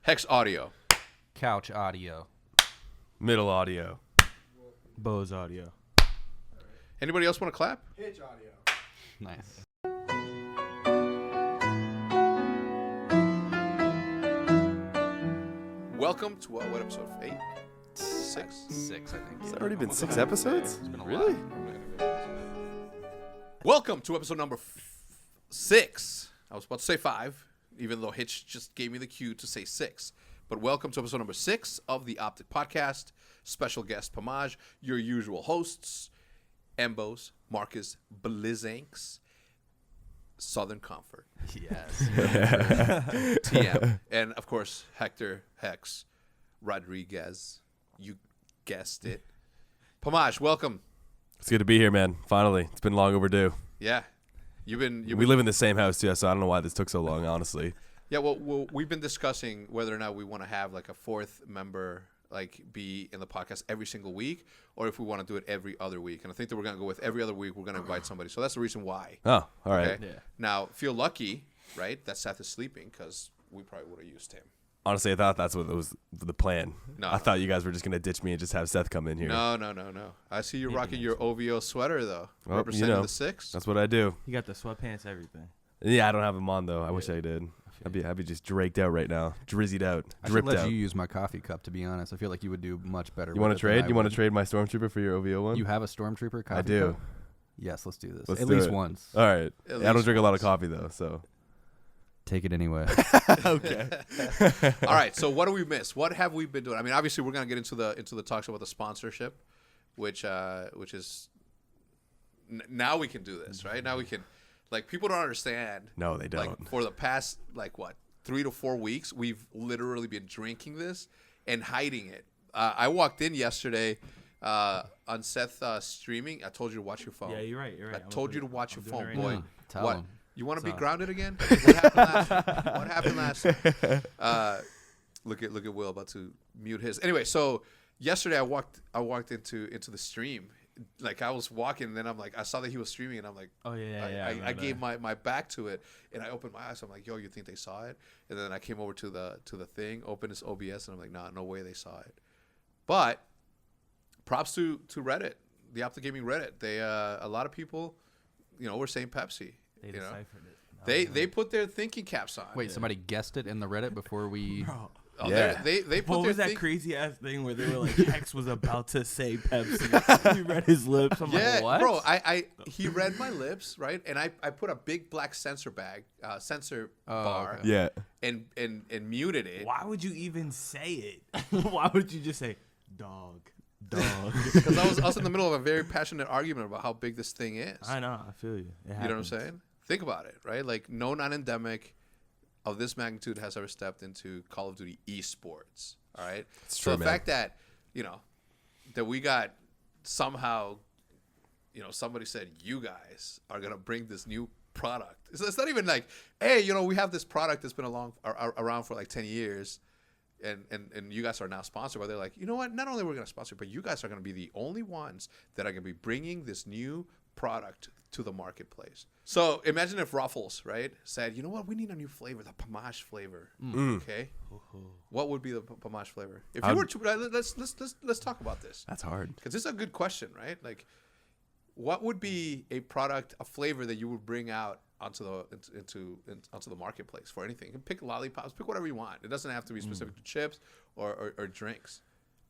Hex Audio. Couch Audio. Middle Audio. Bose Audio. Anybody else want to clap? Hitch Audio. Nice. Welcome to what episode? 8? 6? 6, I think. It's already been 6 episodes? It's been a Really? while. Welcome to episode number 6. I was about to say 5, even though Hitch just gave me the cue to say 6. But welcome to episode number 6 of the OpTic podcast. Special guest Pomage, your usual hosts, Embos, Marcus, Blizzanks, Southern Comfort, Yes. TM, and of course Hector Hex Rodriguez. You guessed it. Pomage, welcome. It's good to be here, man. Finally. It's been long overdue. Yeah. We live in the same house, too, so I don't know why this took so long, honestly. Yeah, well, we've been discussing whether or not we want to have like a fourth member be in the podcast every single week, or if we want to do it every other week. And I think that we're going to go with every other week. We're going to invite somebody. So that's the reason why. Oh, all right. Okay? Yeah. Now, feel lucky, right, that Seth is sleeping, because we probably would have used him. Honestly, I thought that's what was the plan. No. I thought you guys were just going to ditch me and just have Seth come in here. No. I see you rocking your OVO sweater, though, representing the 6. That's what I do. You got the sweatpants, everything. Yeah, I don't have them on, though. I wish I did. I'd be just draked out right now. Drizzied out. I should Dripped let out. you use my coffee cup, to be honest. I feel like you would do much better. You want to trade? You want to trade my Stormtrooper for your OVO one? You have a Stormtrooper coffee I do. cup? Yes, let's do this. Let's At do least it. once. All right. At I don't least drink a lot of once. coffee, though, so. Take it anyway. Okay. All right, so what do we miss? What have we been doing? I mean, obviously, we're going to get into the talks about the sponsorship, which is now we can do this, right? Now we can, people don't understand. No, they don't. For the past 3 to 4 weeks, we've literally been drinking this and hiding it. I walked in yesterday on Seth streaming. I told you to watch your phone. Yeah, you're right. I told you to watch your phone, boy. Tell What? him. You want to be Sorry. grounded again? What happened last week? Look at Will about to mute his. Anyway, so yesterday I walked into the stream. I was walking, and then I'm like, I saw that he was streaming, and I'm like, Oh, yeah. I gave my back to it, and I opened my eyes. I'm like, yo, you think they saw it? And then I came over to the thing, opened his OBS, and I'm like, nah, no way they saw it. But props to Reddit, the OpTic Gaming Reddit. They a lot of people, were saying Pepsi. They deciphered it. They put their thinking caps on. Wait, somebody guessed it in the Reddit before we... Bro, Oh, Yeah. they put what their was that crazy ass thing where they were like, Hex was about to say Pepsi? He read his lips. I'm Yeah, like, what? bro. He read my lips, right? And I put a big black sensor bar, okay. Yeah. and muted it. Why would you even say it? Why would you just say, dog? Because I was in the middle of a very passionate argument about how big this thing is. I know. I feel you. It You know what I'm happens. saying? Think about it, right? No non-endemic of this magnitude has ever stepped into Call of Duty esports. All right. It's So true, the man. fact that that we got somehow, somebody said you guys are gonna bring this new product. It's not even like, hey, we have this product that's been around for 10 years. And you guys are now sponsored, but they're like, you know what? Not only are we going to sponsor, but you guys are going to be the only ones that are going to be bringing this new product to the marketplace. So imagine if Ruffles, right, said, you know what? We need a new flavor, the Pomage flavor. Okay, what would be the Pomage flavor? If you were to, let's talk about this, That's hard. because this is a good question, right? What would be a product, a flavor that you would bring out onto the marketplace for anything? You can pick lollipops, pick whatever you want. It doesn't have to be specific to chips or drinks.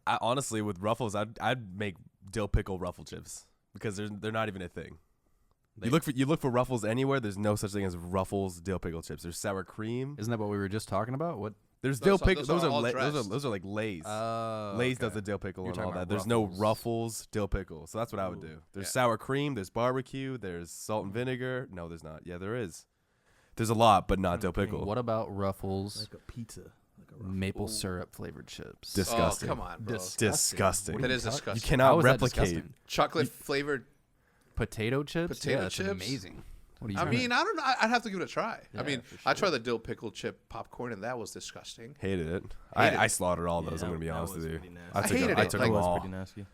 Honestly, with Ruffles, I'd make dill pickle Ruffle chips because they're not even a thing. You look for Ruffles anywhere. There's no such thing as Ruffles dill pickle chips. There's sour cream. Isn't that what we were just talking about? What? There's Those dill pickle. are all Those are like Lay's. Lay's does the dill pickle You're and all talking that. about There's no Ruffles. Ruffles dill pickle. So that's what I would do. There's Yeah. sour cream. There's barbecue. There's salt and vinegar. No, there's not. Yeah, there is. There's a lot, but not dill pickle. What about Ruffles Like a pizza. maple syrup flavored chips? Disgusting. Oh, come on, bro. Disgusting. That is You disgusting. How cannot is that replicate. disgusting? Chocolate flavored. Potato chips? Potato yeah, that's chips? amazing. What are you I trying mean, I don't know. I'd have to give it a try. Yeah, I mean, for I sure. tried the dill pickle chip popcorn, and that was disgusting. Hated it. Hated I it. slaughtered all Yeah, those. I'm that- gonna be that honest was with you. pretty nasty. I hated I it. took Like, them That was all. pretty nasty.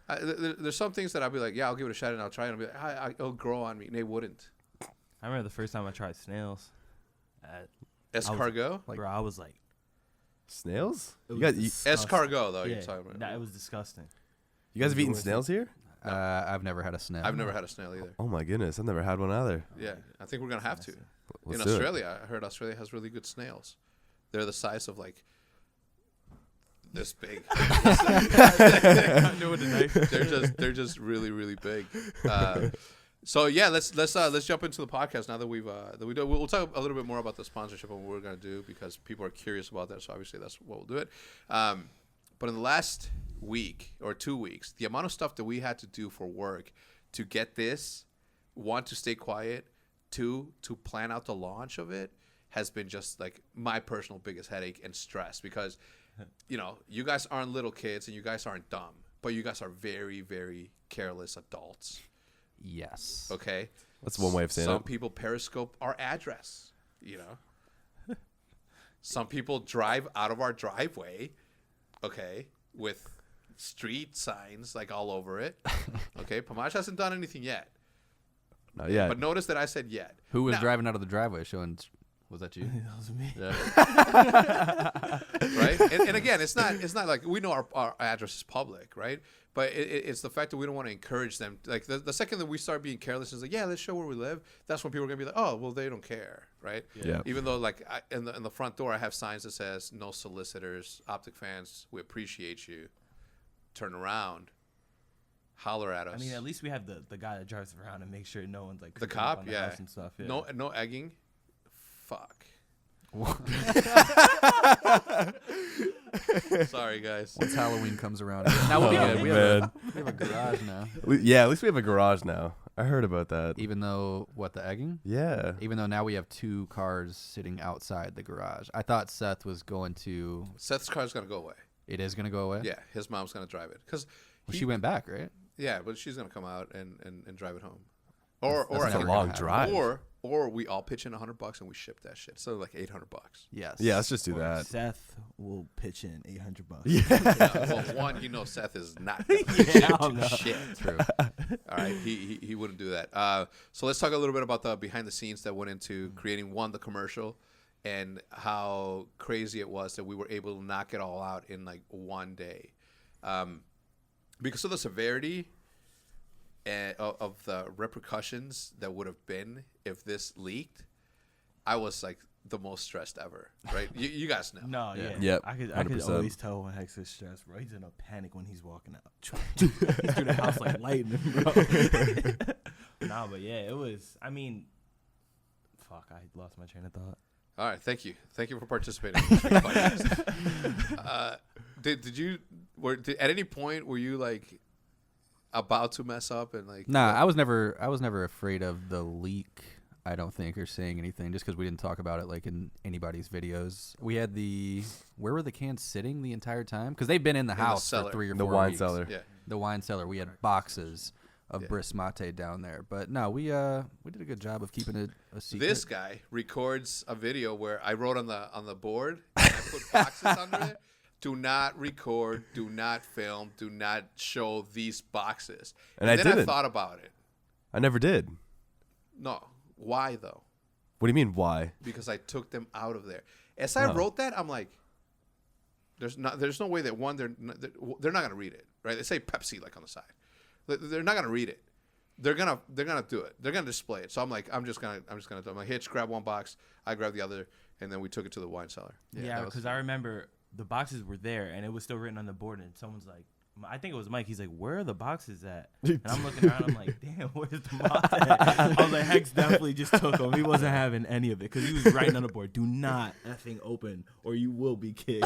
There's some things that I'd be like, yeah, I'll give it a shot, and I'll try it, and I'll be like, it'll grow on me. And they wouldn't. I remember the first time I tried snails. Escargot? Like- Bro, I was like, Snails? It You was guys, Escargot though. Yeah, You're talking about. that it was disgusting. you guys have eaten snails here? I've never had a snail. I've never had a snail either. Oh my goodness, I've never had one either. Yeah, I think we're gonna have to. Let's In do it. Australia, I heard Australia has really good snails. They're the size of like this big. they're just really really big. So yeah, let's jump into the podcast now that we'll talk a little bit more about the sponsorship and what we're gonna do because people are curious about that. So obviously that's what we'll do it. But in the last week or 2 weeks, the amount of stuff that we had to do for work to get this, one, to stay quiet, two, to plan out the launch of it has been just like my personal biggest headache and stress because, you know, you guys aren't little kids and you guys aren't dumb, but you guys are very, very careless adults. Yes. Okay? That's one way of saying Some it. people periscope our address, you know? Some people drive out of our driveway, okay, with street signs like all over it. Okay, Pamash hasn't done anything yet. Not yet. But notice that I said yet. Who was Now- driving out of the driveway showing? Was that you? That was me. Yeah. Right? And again, it's not like we know our address is public, right? But it's the fact that we don't want to encourage them. Like the second that we start being careless, is like, yeah, let's show where we live. That's when people are gonna be like, oh, well, they don't care, right? Yeah. Even though like in the front door, I have signs that says no solicitors, OpTic fans, we appreciate you. Turn around, holler at us. I mean, at least we have the guy that drives around and makes sure no one's like The creeping up cop, on the yeah. house and stuff. Yeah. No egging. Fuck. Sorry, guys. Once Halloween comes around, now we'll be good. We have a garage now. Yeah, at least we have a garage now. I heard about that. Even though the egging? Yeah. Even though now we have 2 cars sitting outside the garage. I thought Seth was going to. Seth's car's gonna go away. It is gonna go away. Yeah, his mom's gonna drive it because She went back, right? yeah, but she's gonna come out and drive it home, or That's That's a never long gonna happen. drive. or we all pitch in $100 and we ship that shit. So like $800. Yes. Yeah, let's just do Or that. Seth will pitch in $800. Yeah, well, one, you know, Seth is not gonna Yeah, I'll know. shit. True. All right, he wouldn't do that. So let's talk a little bit about the behind the scenes that went into creating the commercial, and how crazy it was that we were able to knock it all out in like one day, because of the severity of the repercussions that would have been if this leaked. I was like the most stressed ever. Right? you guys know. No, Yeah. yeah. Yep, I could 100%. always tell when Hex is stressed, bro. He's in a panic when he's walking out. He's through the house like lightning, bro. Nah, but yeah, it was. I mean, fuck, I lost my train of thought. All right, thank you for participating in this podcast. Did at any point were you like about to mess up and like? Nah, I was never afraid of the leak. I don't think, or saying anything, just because we didn't talk about it like in anybody's videos. We had where were the cans sitting the entire time? Because they've been in the house cellar. for 3 or 4 The wine weeks. cellar. Yeah. The wine cellar. We had boxes of Yeah. Brisk mate down there, but no, we did a good job of keeping it a secret. This guy records a video where I wrote on the board and I put boxes under it. Do not record, do not film, do not show these boxes. And I then didn't. I thought about it. I never did. No. Why though? What do you mean, why? Because I took them out of there. As I wrote that, I'm like, there's no way that they're not gonna read it, right? They say Pepsi like on the side. They're not gonna read it. They're gonna do it. They're gonna display it. So I'm like, I'm just gonna do it. I'm like, Hitch, grab one box. I grab the other, and then we took it to the wine cellar. Yeah, that was because I remember the boxes were there and it was still written on the board, and someone's like, I think it was Mike. He's like, "Where are the boxes at?" And I'm looking around. I'm like, "Damn, where's the box at?" I was like, "Hex definitely just took them. He wasn't having any of it because he was writing on the board, do not effing open or you will be kicked."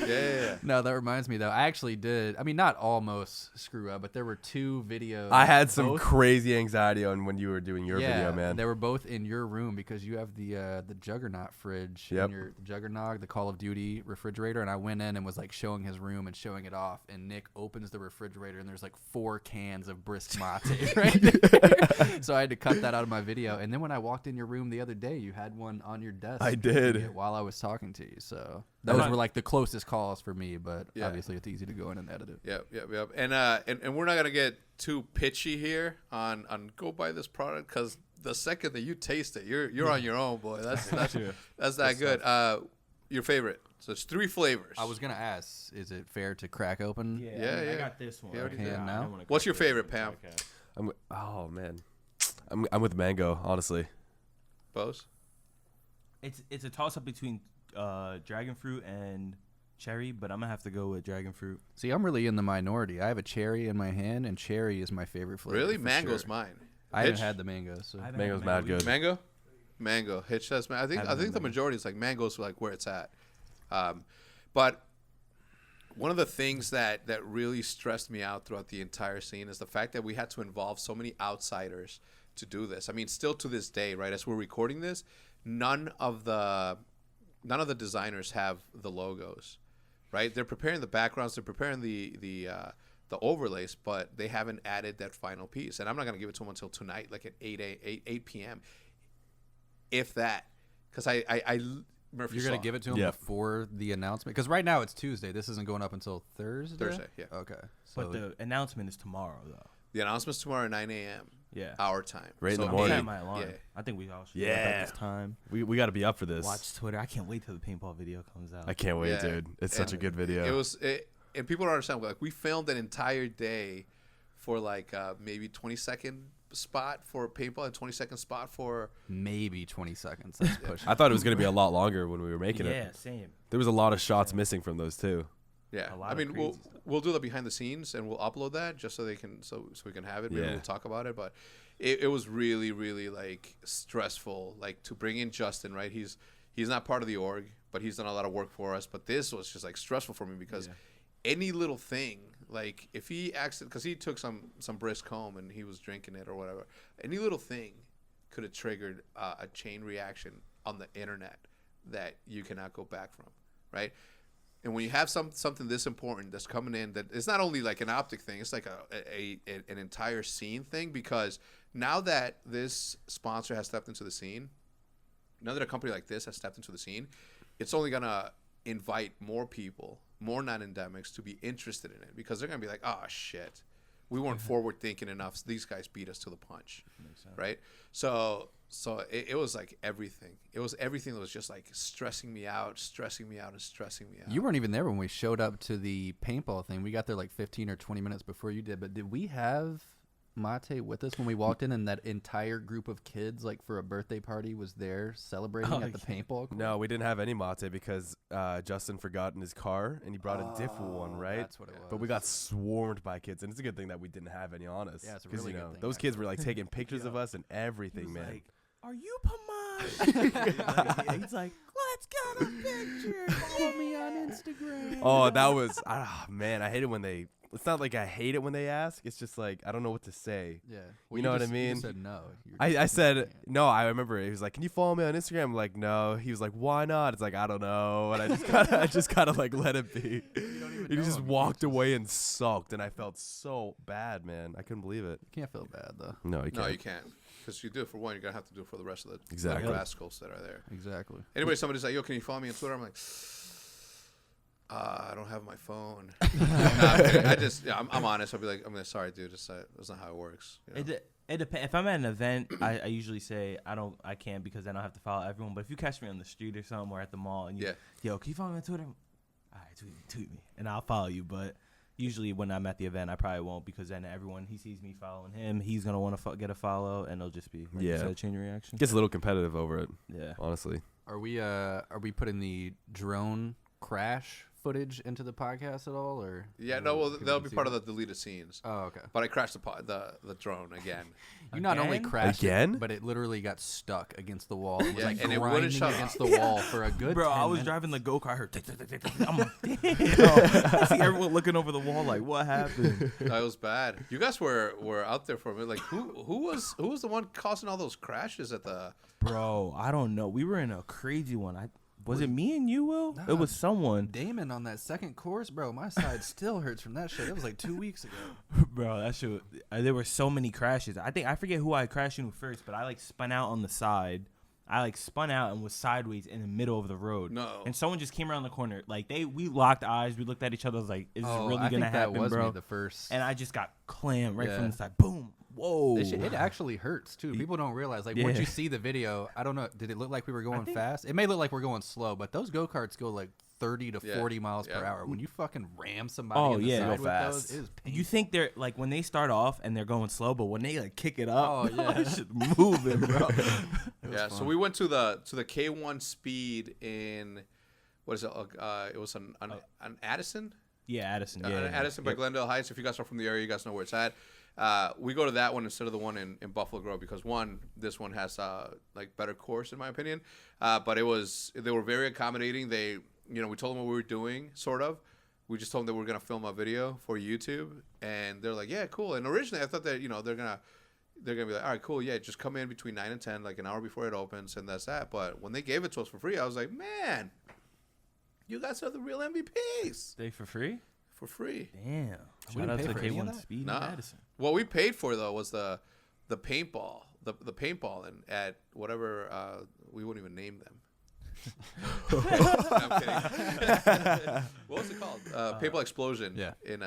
Yeah. No, that reminds me though. I actually did. I mean, not almost screw up, but there were 2 videos. I had some both- crazy anxiety on when you were doing your video, man. They were both in your room because you have the Juggernaut fridge Yep. in your Juggernaut, the Call of Duty refrigerator, and I went in and was like showing his room and showing it off, and Nick opens the refrigerator and there's like 4 cans of Brisk mate right there. So I had to cut that out of my video. And then when I walked in your room the other day, you had one on your desk. I did. while I was talking to you. So those were like the closest calls for me, but Yeah. obviously it's easy to go in and edit it. Yep. And we're not gonna get too pitchy here on go buy this product, because the second that you taste it, you're on your own, boy. That's that good. Your favorite. So it's 3 flavors. I was gonna ask, is it fair to crack open? Yeah. I got this one. You already did. I now? don't wanna What's crack your this favorite, on Pam? podcast. Man, I'm with mango. Honestly, Bose? It's a toss up between dragon fruit and cherry, but I'm gonna have to go with dragon fruit. See, I'm really in the minority. I have a cherry in my hand, and cherry is my favorite flavor. Really? for Mango's sure. mine. I haven't Hitch? had the mango, so I haven't mango's had mad mango good. Mango. Hitch says I think Haven't the had mango. majority is like mango's like where it's at. But one of the things that really stressed me out throughout the entire scene is the fact that we had to involve so many outsiders to do this. I mean, still to this day, right, as we're recording this, none of the designers have the logos, right? They're preparing the backgrounds, they're preparing the overlays, but they haven't added that final piece. And I'm not going to give it to them until tonight, like at 8 p.m. If that, because I Murphy you're saw gonna give it to him Yeah. before the announcement. Because right now it's Tuesday. This isn't going up until Thursday. Thursday, yeah. Okay. So But the announcement is tomorrow, though. The announcement's tomorrow at 9 a.m. Yeah. our time. Right in the I'm morning. setting my alarm. Yeah. I think we all should Yeah. yeah. at this time. We got to be up for this. Watch Twitter. I can't wait till the paintball video comes out. I can't wait, Yeah. dude. It's such a And good video. And people don't understand. Like, we filmed an entire day for like maybe 20-second spot for paintball and 20-second spot for. maybe 20 seconds. That's pushing. I thought it was going to be a lot longer when we were making yeah, it. same. There was a lot of shots missing from those too. Yeah, A lot I of mean, crazy we'll do the behind the scenes and we'll upload that just so they can so we can have it. Maybe Yeah. we'll talk about it, but it was really like stressful. Like to bring in Justin, right? He's not part of the org, but he's done a lot of work for us. But this was just like stressful for me because any little thing, like if he accident, because he took some Brisk home and he was drinking it or whatever, any little thing could have triggered a chain reaction on the internet that you cannot go back from, right? And when you have something this important that's coming in, that it's not only like an OpTic thing, it's like an entire scene thing. Because now that this sponsor has stepped into the scene, now that a company like this has stepped into the scene, it's only gonna invite more people, more non-endemics, to be interested in it, because they're gonna be like, oh shit, we weren't forward thinking enough. These guys beat us to the punch, right? So it was like everything. It was everything that was just like stressing me out. You weren't even there when we showed up to the paintball thing. We got there like 15 or 20 minutes before you did. But did we have Mate with us when we walked in, and that entire group of kids, like for a birthday party, was there celebrating at the paintball court? No, we didn't have any mate because Justin forgot in his car and he brought a diff one, right? That's what it was. But we got swarmed by kids, and it's a good thing that we didn't have any on us. Yeah, it's a 'cause, really you good know, thing, those kids were like taking pictures of us and everything, man. Like, are you Pamaj? He's like, let's get a picture. Follow me on Instagram. Oh, that was man. I hate it when they. It's not like I hate it when they ask. It's just like I don't know what to say. Yeah. You know what I You mean? just said no. I said no. I remember he was like, "Can you follow me on Instagram?" I'm like, no. He was like, "Why not?" It's like I don't know, and I just kind of like let it be. He just walked away and sulked, and I felt so bad, man. I couldn't believe it. You can't feel bad though. No, you can't. No, you can't. Because you do it for one, you're gonna have to do it for the rest of the Exactly. rascals that are there. Exactly. Anyway, somebody's like, "Yo, can you follow me on Twitter?" I'm like, I don't have my phone. I'm honest. I'll be like, sorry, dude. That's not how it works. You know? It depends. If I'm at an event, I usually say I can't, because then I'll have to follow everyone. But if you catch me on the street or something, or at the mall, and yo, can you follow me on Twitter? All right, tweet me, and I'll follow you. But usually when I'm at the event, I probably won't, because then everyone, he sees me following him, he's gonna want to get a follow, and it'll just be a chain reaction. Gets a little competitive over it. Yeah, Honestly. Are we putting the drone crash footage into the podcast at all, or? Yeah, no. Well, that'll be part of the deleted scenes. Oh, okay. But I crashed the drone again. You not only Again? crashed Again? it, but it literally got stuck against the wall. It was Yeah, like and it grinding wouldn't shut against off. the wall for a good bro, 10 I was minutes. driving the go-kart. I heard tick, tick, tick, tick, tick. I'm like, damn. I see everyone looking over the wall like, what happened? That was bad. You guys were out there for a minute. Like, who was the one causing all those crashes at the? Bro, I don't know. We were in a crazy one. Was it me and you, Will? Nah. It was someone. Damon on that second course, bro. My side still hurts from that shit. That was like 2 weeks ago. Bro, that shit. There were so many crashes. I forget who I crashed into first, but I like spun out on the side. I like spun out and was sideways in the middle of the road. No. And someone just came around the corner. Like we locked eyes. We looked at each other. I was like, is this really I gonna think happen, that was bro? me the first. And I just got clammed right Yeah. from the side. Boom. whoa. It actually hurts too. People don't realize, like, once you see the video, I don't know, did it look like we were going fast? It may look like we're going slow, but those go-karts go like 30 to 40 miles per hour. When you fucking ram somebody in the side with those, it is painful. You think they're like, when they start off and they're going slow, but when they like kick it up, it's just moving, bro. Yeah, so we went to the K1 Speed in, what is it? It was an Addison. Yeah, Addison. Addison by Glendale Heights. If you guys are from the area, you guys know where it's at. We go to that one instead of the one in Buffalo Grove because this one has like better course in my opinion. But they were very accommodating. They, we told them what we were doing, sort of. We just told them that we were gonna film a video for YouTube, and they're like, yeah, cool. And originally I thought that they're gonna be like, all right, cool, yeah, just come in between 9 and 10, like an hour before it opens, and that's that. But when they gave it to us for free, I was like, man, you guys are the real MVPs. They for free? For free. Damn. We Shout out didn't to pay for any of K1 that? Speed in Nah. Addison. What we paid for though was the paintball, the paintball, and at whatever we wouldn't even name them. No, I'm kidding. What was it called? Paintball Explosion. Yeah. In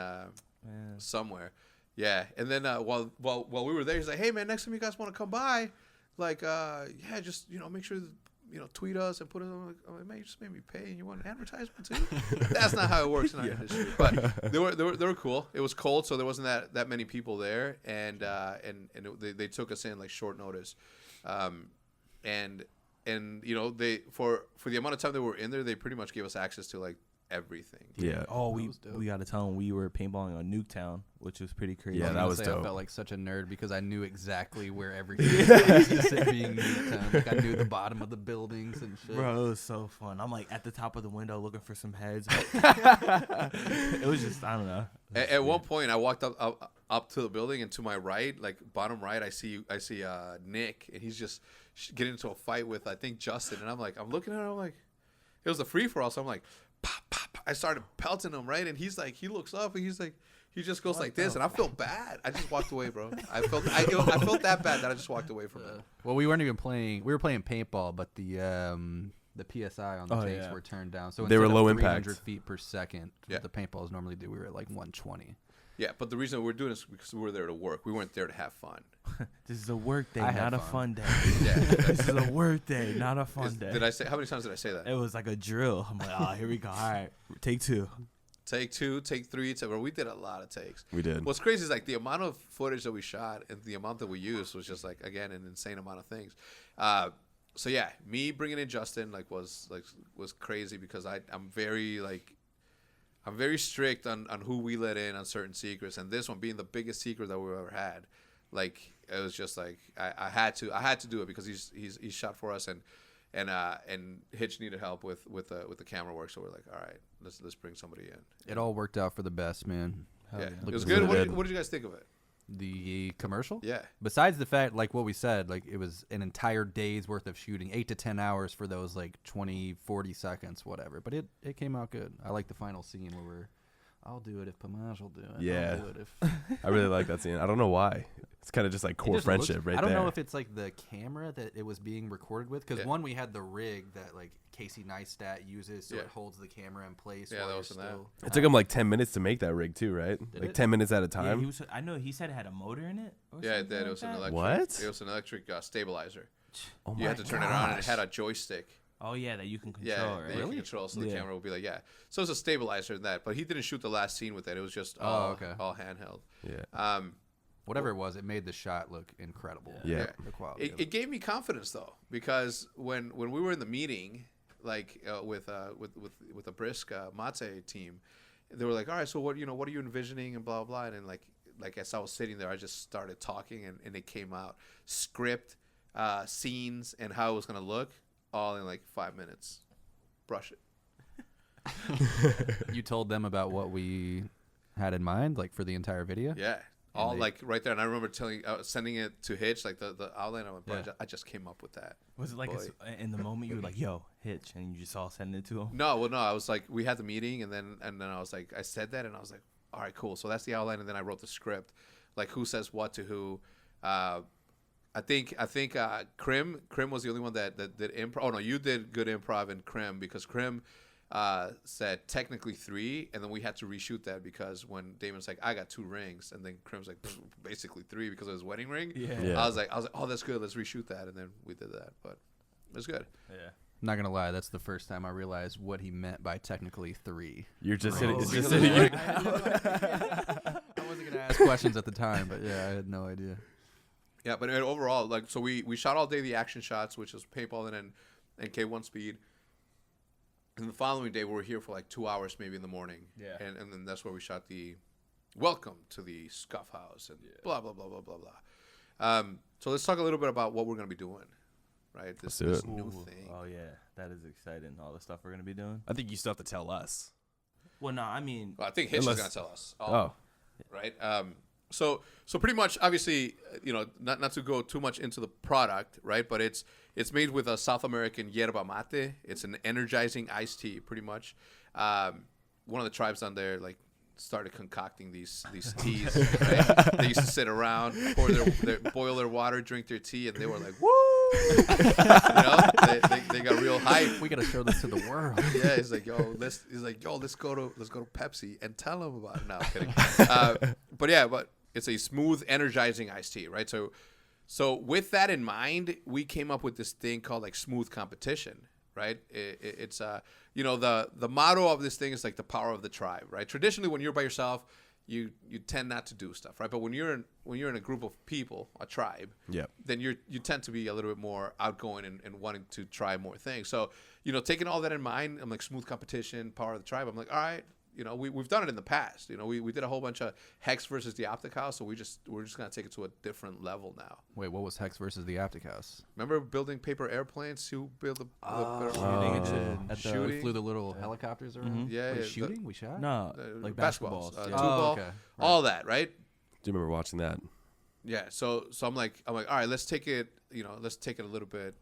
somewhere. Yeah, and then while we were there, he's like, "Hey man, next time you guys want to come by, like just make sure tweet us and put it on." I'm like, man, you just made me pay, and you want an advertisement too? That's not how it works in our industry. But they were cool. It was cold, so there wasn't that many people there, and they took us in like short notice, and they for the amount of time they were in there, they pretty much gave us access to like everything. Yeah. Oh, we got to tell them we were paintballing on Nuketown, which was pretty crazy. Yeah, that was dope. I felt like such a nerd because I knew exactly where everything was being Nuketown. Like I knew the bottom of the buildings and shit. Bro, it was so fun. I'm like at the top of the window looking for some heads. It was just, I don't know. At one point, I walked up to the building, and to my right, like bottom right, I see Nick, and he's just getting into a fight with I think Justin, and I'm looking at him, I'm like, it was a free for all, so I'm like, pop, pop. I started pelting him, right, and he's like, he looks up, and he's like, he just goes like this, and I felt bad. I just walked away, bro. I felt that bad that I just walked away from it. Well, we weren't even playing. We were playing paintball, but the PSI on the tanks were turned down, so they were low of impact. 300 feet per second. What the paintballs normally do, we were at like 120. Yeah, but the reason we're doing this is because we were there to work. We weren't there to have fun. This is a work day, I had not a fun. fun day. Yeah. This is a work day, not a fun day. Did I say? How many times did I say that? It was like a drill. I'm like, here we go. All right, take two. Take 2, take 3, we did a lot of takes. We did. What's crazy is like the amount of footage that we shot and the amount that we used was just like, again, an insane amount of things. So yeah, me bringing in Justin was crazy because I'm very strict on who we let in on certain secrets, and this one being the biggest secret that we've ever had. Like it was just like I had to do it because he's shot for us, and Hitch needed help with the camera work, so we're like, all right, let's bring somebody in. It all worked out for the best, man. Yeah, Look it was at good. this. What did you guys think of it? The commercial? Yeah. Besides the fact, like what we said, like it was an entire day's worth of shooting, 8 to 10 hours for those like 20, 40 seconds, whatever. But it came out good. I like the final scene where I'll do it if Pamaj will do it. Yeah. I'll do it if I really like that scene. I don't know why. It's kind of just like core friendship right there. I don't know if it's like the camera that it was being recorded with, because one, we had the rig that like Casey Neistat uses, so it holds the camera in place. Yeah, while that you're was in that. still. It took him like 10 minutes to make that rig too, right? Did Like it? 10 minutes at a Yeah, time. I know he said it had a motor in it. Or Yeah, it something did. like It was an that. electric. What? It was an electric stabilizer. Oh You had to turn it on, and it had a joystick. Oh yeah, that you can control. Yeah, right? that you can control, so the Yeah. camera will be like, yeah. So it's a stabilizer in that, but he didn't shoot the last scene with it. It was just all handheld. Yeah. Whatever it was, it made the shot look incredible. Yeah. The quality. of It gave me confidence though, because when we were in the meeting, like with the Brisk Mate team, they were like, all right, so what are you envisioning and blah blah, and then like as I was sitting there, I just started talking, and it came out script, scenes, and how it was gonna look, all in like 5 minutes. Brush it. You told them about what we had in mind, like for the entire video. Yeah. All like right there, and I remember sending it to Hitch, like the outline. I went, bro, Yeah. I just came up with that. Was it like in the moment you were like, "Yo, Hitch," and you just all sending it to him? No, I was like, we had the meeting, and then I was like, I said that, and I was like, all right, cool. So that's the outline, and then I wrote the script, like who says what to who. I think Krim was the only one that did improv. Oh no, you did good improv in Krim, because Krim said technically 3, and then we had to reshoot that because when Damon's like, I got 2 rings, and then Krim's like, basically 3 because of his wedding ring. Yeah. I was like, oh, that's good. Let's reshoot that, and then we did that. But it was good. Yeah. Not gonna lie, that's the first time I realized what he meant by technically 3. You're just Right. hitting. It's just Because hitting. I wasn't gonna ask questions at the time, but yeah, I had no idea. Yeah, but overall, like, so we shot all day the action shots, which was paintball and K1 speed. And the following day, we were here for like 2 hours, maybe in the morning. Yeah. And then that's where we shot the welcome to the Scuff House and blah, blah, blah, blah, blah, blah. So let's talk a little bit about what we're going to be doing, right? This do it. new thing. Oh yeah, that is exciting. All the stuff we're gonna be doing. I think you still have to tell us. Well, no, I mean, Well, I think Hitch is Unless- going to tell us. Oh. Right. So pretty much, obviously, not to go too much into the product, right? But it's made with a South American yerba mate. It's an energizing iced tea, pretty much. One of the tribes down there, like, started concocting these teas. Right? They used to sit around, boil their water, drink their tea, and they were like, woo! They got real hype. We gotta show this to the world. Yeah, he's like, let's go to Pepsi and tell them about it. No, I'm kidding. But it's a smooth, energizing iced tea, right? So with that in mind, we came up with this thing called like smooth competition, right? It's the motto of this thing is like the power of the tribe, right? Traditionally, when you're by yourself, you tend not to do stuff, right? But when you're in a group of people, a tribe, then you tend to be a little bit more outgoing and wanting to try more things. So taking all that in mind, I'm like smooth competition, power of the tribe. I'm like, all right, we've done it in the past. We did a whole bunch of Hex versus the OpTic House, so we're just gonna take it to a different level now. Wait, what was Hex versus the OpTic House? Remember building paper airplanes? Who built the shooting and shit. Oh. At the, Shooting. We flew the little helicopters around. Yeah, Wait, yeah, shooting? We shot? no, like basketballs. basketballs, Yeah. two-ball, okay. all that, right? Do you remember watching that? Yeah, so I'm like, all right, let's take it a little bit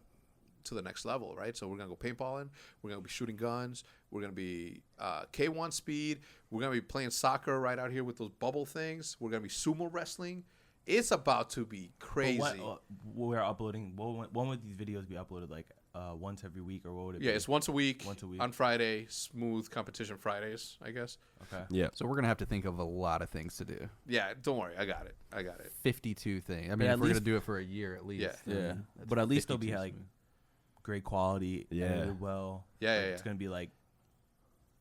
to the next level, right? So we're gonna go paintballing, we're gonna be shooting guns, we're gonna be K1 speed, we're gonna be playing soccer right out here with those bubble things, we're gonna be sumo wrestling. It's about to be crazy. We're uploading. When would these videos be uploaded? Like once every week, or what would it be? Yeah, it's once a week. Once a week. On Friday. Smooth competition Fridays, I guess. Okay. Yeah. So we're gonna have to think of a lot of things to do. Yeah, don't worry, I got it. 52 things. I But mean, at if we're gonna least- do it for a year at least. Yeah. then Yeah, that's but at least they'll be 52 like smooth. great quality. Yeah. Edited well. Yeah, Like, yeah, It's yeah. gonna be like.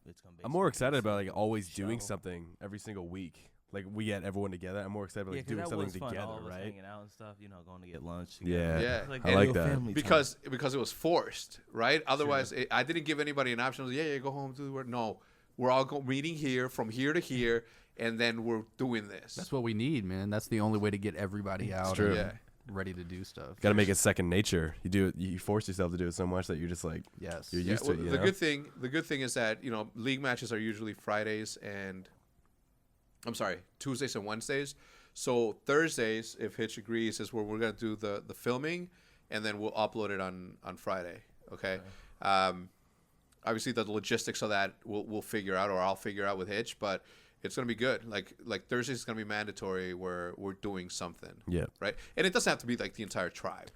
It's gonna. I'm more basically excited about like always doing show. something every single week. Like we get everyone together. I'm more excited about Yeah, like 'cause doing that something was fun. together, All of us right? hanging out and stuff. Going to get lunch. Yeah. Together. Yeah. It's like I like real that. family time. because it was forced, right? Otherwise, I didn't give anybody an option. I was like, yeah, go home, do the work. No, we're all meeting here from here to here, and then we're doing this. That's what we need, man. That's the only way to get everybody out true. and Yeah. ready to do stuff. Got to make it second nature. You do it. You force yourself to do it so much that you're just like Yes. you're Yeah, used well, to it. You the know? good thing is that league matches are usually Fridays and Tuesdays and Wednesdays. So Thursdays, if Hitch agrees, is where we're gonna do the filming, and then we'll upload it on Friday. Okay. Obviously, the logistics of that we'll figure out, or I'll figure out with Hitch, but it's gonna be good. Like Thursdays is gonna be mandatory where we're doing something. Yeah. Right. And it doesn't have to be like the entire tribe.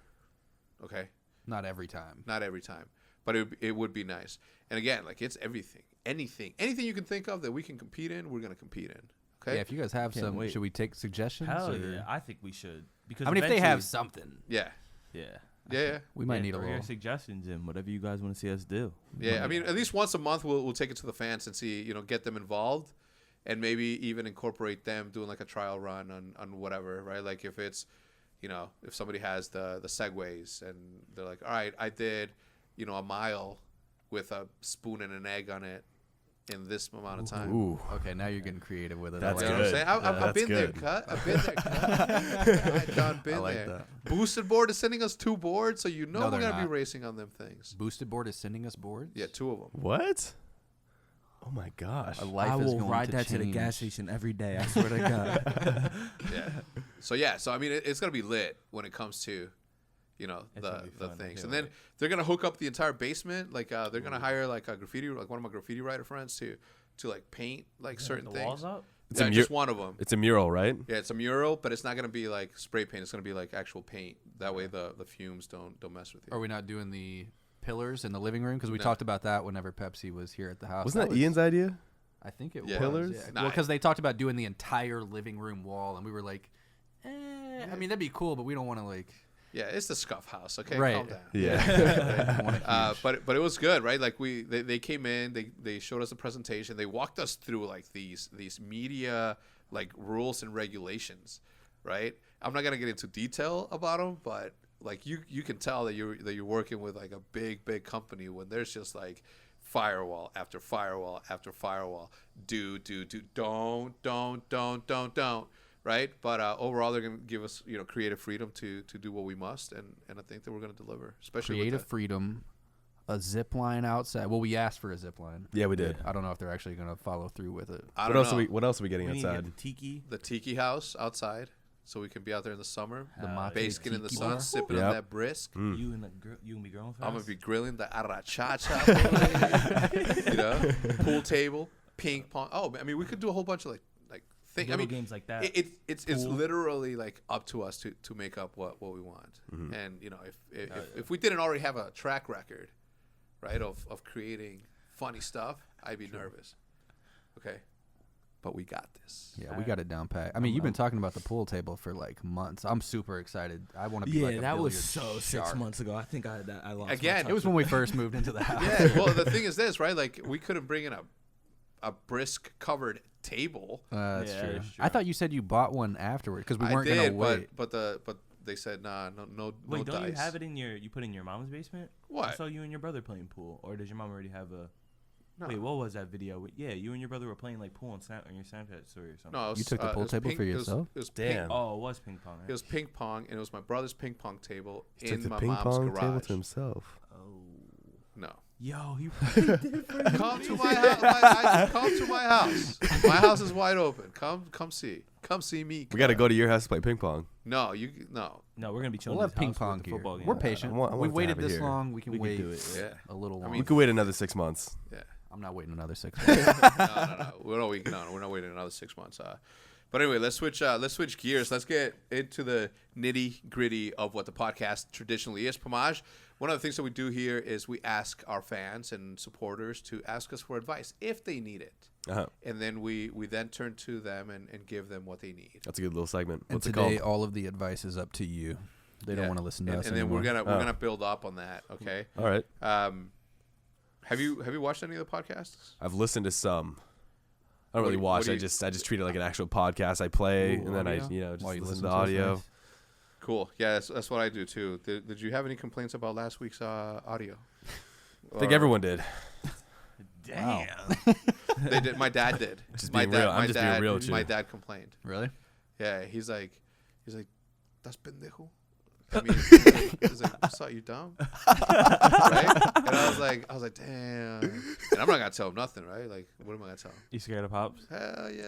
Okay. Not every time. Not every time, but it would be nice. And again, like it's everything, anything you can think of that we can compete in, we're gonna compete in. Okay. Yeah, if you guys have Can't some, wait. should we take suggestions? Hell or- yeah, I think we should. Because I mean, if they have eventually- something, Yeah. yeah, Yeah. we might need a throw your little. suggestions in whatever you guys want to see us do. Yeah. I mean, at least once a month we'll take it to the fans and see, get them involved, and maybe even incorporate them doing like a trial run on whatever, right? Like if it's, if somebody has the segways and they're like, all right, I did, a mile with a spoon and an egg on it in this amount of time. Ooh. Okay, now you're getting creative with it. That's You I know like what I'm good. saying? I've That's been there, good. cut. I've been there, cut. I've done been I like there. that. Boosted Board is sending us 2 boards, so No, we're they're gonna be not. racing on them things. Boosted Board is sending us boards. Yeah, 2 of them. What? Oh my gosh. A life I is will going ride to that to the gas change. station every day. I swear to God. Yeah. So I mean, it's gonna be lit when it comes to, gonna the be fun. things, I and can't then they're gonna hook up the entire basement. Like they're gonna hire like a graffiti, like one of my graffiti writer friends to like paint like certain the things. walls up. It's Yeah, a just one of them. It's a mural, right? Yeah, it's a mural, but it's not gonna be like spray paint. It's gonna be like actual paint. That way the fumes don't mess with you. Are we not doing the pillars in the living room because we No. talked about that whenever Pepsi was here at the house. Wasn't that Ian's idea? I think it Yeah. was. Pillars? Yeah. Nah, Well, because they talked about doing the entire living room wall, and we were like, I mean, that'd be cool, but we don't want to like. Yeah, it's the Scuff House. Okay, Right. calm down. Yeah. But it was good, right? Like they came in, they showed us a presentation, they walked us through like these media like rules and regulations, right? I'm not gonna get into detail about them, but like you can tell that you're working with like a big company when there's just like firewall after firewall after firewall. Don't. Right, but overall they're gonna give us creative freedom to do what we must, and I think that we're gonna deliver, especially Creative with freedom, a zip line outside. Well, we asked for a zip line. Yeah, we did. I don't know if they're actually going to follow through with it. I What don't else know. what else are we getting We need to get outside? the tiki. The tiki house outside, so we can be out there in the summer, The mate basking in the tiki sun, bar. sipping Yep. on that brisk. Mm. You and the girl, you gonna be grilling for I'm gonna us? be grilling the arrachacha, pool table, ping pong. Oh, I mean, we could do a whole bunch of like things. I Little mean, games like that. it's Pool. literally like up to us to make up what we want. Mm-hmm. And if we didn't already have a track record, right, of creating funny stuff, I'd be nervous. Okay, but we got this. Yeah, we got it down pat. I mean, you've been talking about the pool table for like months. I'm super excited. I want to be like a that was billiard so 6 shark. months ago. I think I lost. my Again, touch It was when we first moved into the house. Yeah. Well, the thing is this, right? Like we couldn't bring in a Brisk covered table. That's Yeah, true. that's true. I thought you said you bought one afterward because we I weren't going to did, wait. but they said no Wait, don't dice. you have it in you put it in your mom's basement? I What? saw you and your brother playing pool, or does your mom already have a? No. Wait, what was that video? Yeah, you and your brother were playing like pool on your Snapchat story or something. No, it was, You took the it pool was table ping- for it was- yourself? It was Damn. Oh, it was ping pong. Right? It was ping pong, and it was my brother's ping pong table He took in the my ping mom's pong garage. table to himself. Oh, No. yo, he really did. Come to my house. Come to my house. My house is wide open. Come see. Come see me. We got to go to your house to play ping pong. No. No, we're gonna be chilling. We'll at have his ping house pong with the here. football game. We're patient. I want We to waited have it this here. long. We can We could wait do it. Yeah. a little I longer. mean, We could wait another 6 months. Yeah. I'm not waiting another 6 months. No. We're not waiting another 6 months. But anyway, let's switch gears. Let's get into the nitty gritty of what the podcast traditionally is. Pomage. One of the things that we do here is we ask our fans and supporters to ask us for advice if they need it, Uh-huh. and then we then turn to them and give them what they need. That's a good little segment. And What's it today, called? all of the advice is up to you. They don't Yeah. want to listen to us And then anymore. we're Oh. gonna build up on that. Okay. All right. Have you watched any of the podcasts? I've listened to some. I don't What really do- watch. what do I you- just treat it like an actual podcast. I play Ooh, and then audio? just While you listen to listen the to us, audio. nice. Cool. Yeah, that's what I do too. Did you have any complaints about last week's audio? I think Or- everyone did. Damn. They did. My dad did. Just my being dad, real. I'm my just being dad, real with you. My dad complained. Really? Yeah, he's like, "Das pendejo." I mean, he's like, "What's up, you dumb?" Right? And I was like, damn. And I'm not gonna tell him nothing, right? Like, what am I gonna tell him? You scared of pops? Hell yeah.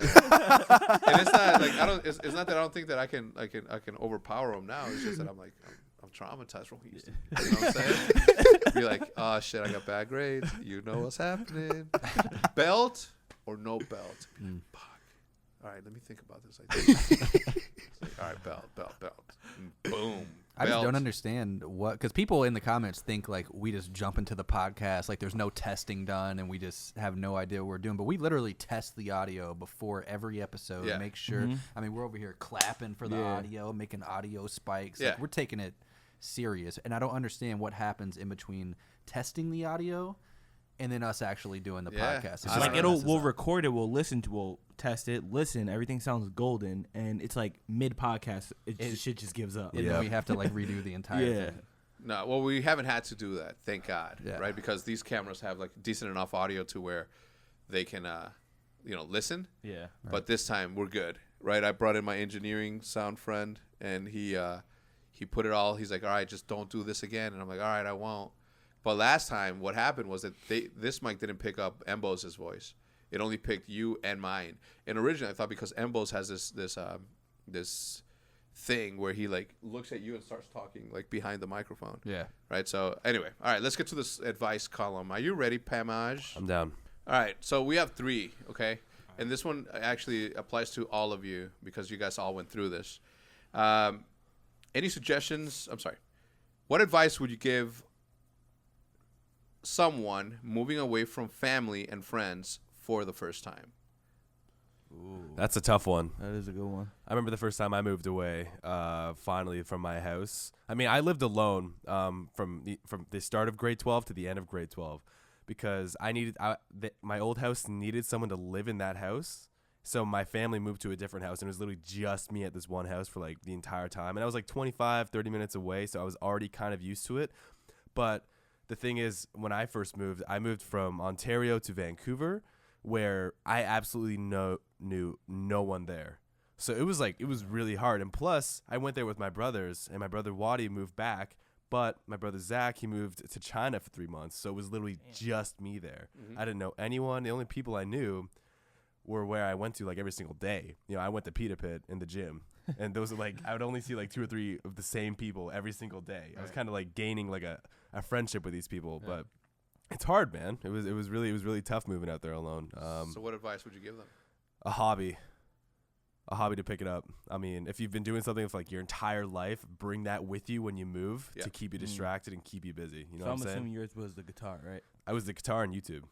And it's not like It's not that I don't think that I can overpower him now. It's just that I'm traumatized from what he used to be. You know what I'm saying? Be like, oh shit, I got bad grades. You know what's happening. Belt or no belt? Fuck. All right, let me think about this. It's like, all right, belt. And boom. I just belt. don't understand because people in the comments think like we just jump into the podcast, like there's no testing done and we just have no idea what we're doing. But we literally test the audio before every episode, Yeah. make sure. I mean, we're over here clapping for the audio, making audio spikes. Yeah. Like, we're taking it serious. And I don't understand what happens in between testing the audio and then us actually doing the Yeah. podcast. I Like don't know. we'll record it, we'll test it, listen, everything sounds golden, and it's like mid podcast, shit just gives up. And then we have to like redo the entire Yeah. thing. No, well, we haven't had to do that, thank God, Yeah. right? Because these cameras have like decent enough audio to where they can, listen. Yeah. But this time we're good, right? I brought in my engineering sound friend, and he put it all. He's like, all right, just don't do this again. And I'm like, all right, I won't. But last time, what happened was that this mic didn't pick up Embos' voice. It only picked you and mine. And originally, I thought because Embos has this thing where he like looks at you and starts talking like behind the microphone. Yeah. Right. So anyway, all right, let's get to this advice column. Are you ready, Pamaj? I'm down. All right, so we have 3, okay? And this one actually applies to all of you because you guys all went through this. Any suggestions? I'm sorry. What advice would you give someone moving away from family and friends for the first time? Ooh, That's a tough one. that is a good one. I remember the first time I moved away, finally from my house. I mean, I lived alone from the start of grade 12 to the end of grade 12 because my old house needed someone to live in that house. So my family moved to a different house, and it was literally just me at this one house for like the entire time. And I was like 25, 30 minutes away, so I was already kind of used to it. But the thing is, when I first moved, I moved from Ontario to Vancouver, where I absolutely knew no one there. So it was really hard. And plus, I went there with my brothers, and my brother Wadi moved back, but my brother Zach, he moved to China for 3 months. So it was literally just me there. Mm-hmm. I didn't know anyone. The only people I knew were where I went to like every single day. You know, I went to Pita Pit in the gym, and those are like, I would only see like 2 or 3 of the same people every single day. I was kind of like gaining like a friendship with these people, but it's hard, man. It was really tough moving out there alone. So what advice would you give them? A hobby to pick it up. I mean, if you've been doing something for like your entire life, bring that with you when you move to keep you distracted and keep you busy. You know So what I'm saying? assuming yours was the guitar, right? I was the guitar on YouTube.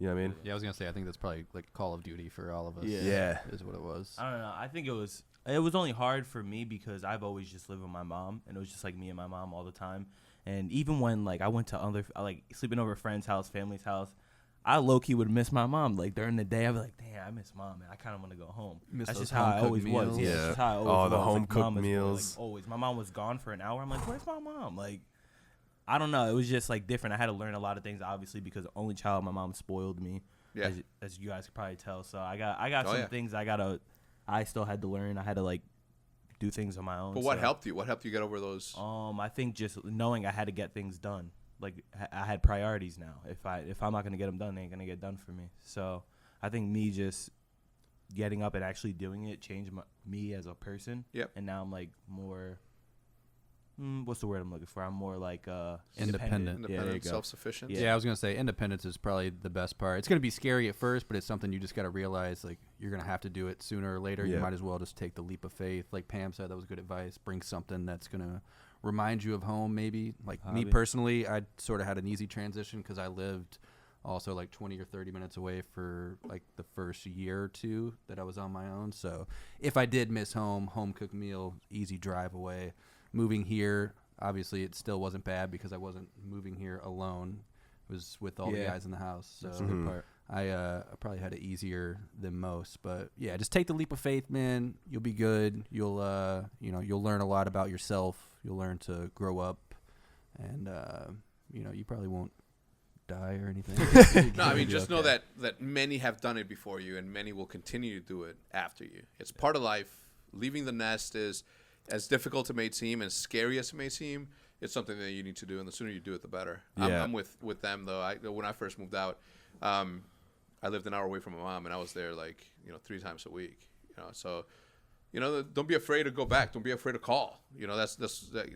You know what I mean? Yeah, I was gonna say I think that's probably like Call of Duty for all of us. Yeah. is what it was. I don't know. I think it was only hard for me because I've always just lived with my mom, and it was just like me and my mom all the time. And even when like I went to like sleeping over a friend's house, family's house, I low key would miss my mom. Like during the day, I'd be like, "Damn, I miss mom, and I kind of want to go home." Miss That's those just how I home-cooked always was. meals. Yeah, Yeah. that's just how I always Oh, was. the Like, home-cooked mom is, meals. Like, always. My mom was gone for an hour. I'm like, "Where's my mom?" Like, I don't know. It was just like different. I had to learn a lot of things, obviously, because only child, my mom spoiled me. Yeah. As you guys could probably tell. So I got some things I still had to learn. I had to like do things on my own. But what helped you? What helped you get over those? I think just knowing I had to get things done. Like I had priorities now. If I'm not gonna get them done, they ain't gonna get done for me. So I think me just getting up and actually doing it changed me as a person. Yep. And now I'm like more. What's the word I'm looking for? I'm more like Independent. Yeah, there you go. Self-sufficient. Yeah, I was gonna say independence is probably the best part. It's gonna be scary at first, but it's something you just gotta realize like you're gonna have to do it sooner or later. Yeah. You might as well just take the leap of faith. Like Pam said, that was good advice. Bring something that's gonna remind you of home. Maybe like me Hobby. personally, I sort of had an easy transition because I lived also like 20 or 30 minutes away for like the first year or two that I was on my own. So if I did miss home cooked meal, easy drive away. Moving here, obviously it still wasn't bad because I wasn't moving here alone. It was with all the guys in the house. So That's the good part. I probably had it easier than most. But yeah, just take the leap of faith, man. You'll be good. You'll you'll learn a lot about yourself. You'll learn to grow up, and you probably won't die or anything. No, I mean, just know that many have done it before you, and many will continue to do it after you. It's part of life. Leaving the nest is as difficult it may seem, as scary as it may seem. It's something that you need to do, and the sooner you do it, the better. Yeah. I'm with them though. When I first moved out, I lived an hour away from my mom, and I was there like 3 times a week. So don't be afraid to go back. Don't be afraid to call. That's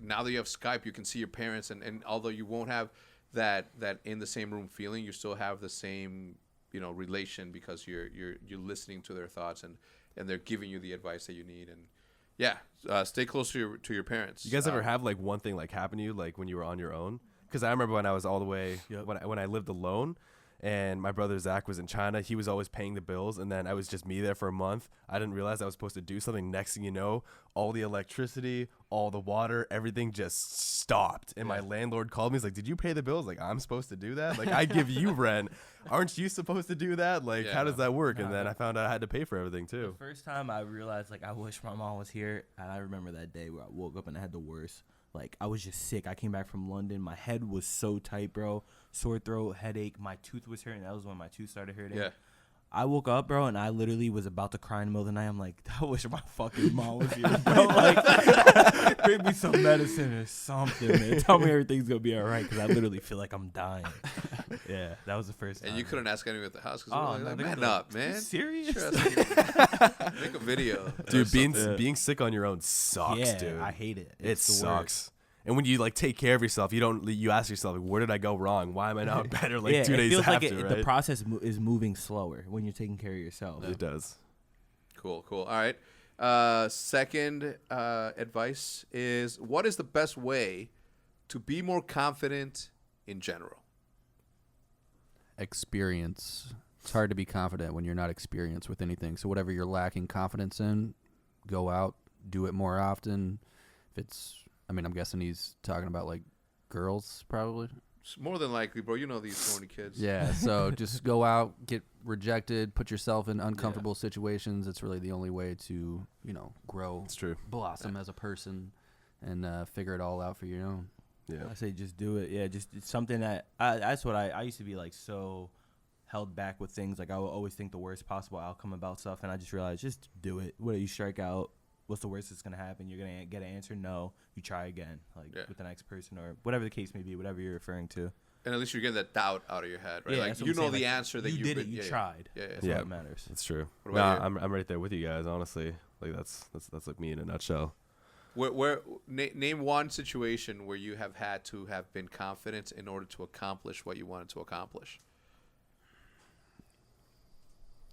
now that you have Skype, you can see your parents, and although you won't have that in the same room feeling, you still have the same relation because you're listening to their thoughts and they're giving you the advice that you need. And stay close to your parents. You guys ever have like one thing like happen to you like when you were on your own? Because I remember when I was all the way when I lived alone, and my brother Zach was in China. He was always paying the bills, and then I was just me there for a month. I didn't realize I was supposed to do something. Next thing you know, all the electricity, all the water, everything just stopped. And my landlord called me. He's like, "Did you pay the bills?" Like, I'm supposed to do that? Like, I give you rent. Aren't you supposed to do that? Like, how does that work? And then I found out I had to pay for everything too. The first time I realized, like, I wish my mom was here, and I remember that day where I woke up and I had the worst. Like, I was just sick. I came back from London. My head was so tight, bro. Sore throat, headache. My tooth was hurting. That was when my tooth started hurting. Yeah. I woke up, bro, and I literally was about to cry in the middle of the night. I'm like, I wish my fucking mom was here, bro. Like, bring me some medicine or something, man. Tell me everything's going to be all right, because I literally feel like I'm dying. Yeah, that was the first time. And you couldn't ask anyone at the house because no, they man could've- up, man. Serious? Sure, make a video. Dude, being sick on your own sucks, Yeah, dude. I hate it. It It's the sucks. worst. And when you like take care of yourself, you ask yourself, like, where did I go wrong? Why am I not better? Like 2 it days feels after, like right? the process is moving slower when you're taking care of yourself. It does. Cool. All right. Second advice is, what is the best way to be more confident in general? experience. It's hard to be confident when you're not experienced with anything. So whatever you're lacking confidence in, go out, do it more often. If it's, I mean, I'm guessing he's talking about like girls probably. It's more than likely, bro. You know these thorny kids. Yeah, so just go out, get rejected, put yourself in uncomfortable situations. It's really the only way to, you know, grow, It's true. blossom as a person, and figure it all out for your own. Yeah. I say just do it. Yeah, just it's something that that's what I used to be like so held back with things. Like I would always think the worst possible outcome about stuff, and I just realized just do it. What, you strike out, what's the worst that's gonna happen? You're gonna get an answer no. You try again, like with the next person or whatever the case may be, whatever you're referring to. And at least you're getting that doubt out of your head, right? Yeah, like that's what you I'm know saying. the Like, answer that you did it. You tried. Yeah, That's Yeah. what matters. It's true. What No, about you? I'm right there with you guys. Honestly, like that's like me in a nutshell. Name one situation where you have had to have been confident in order to accomplish what you wanted to accomplish.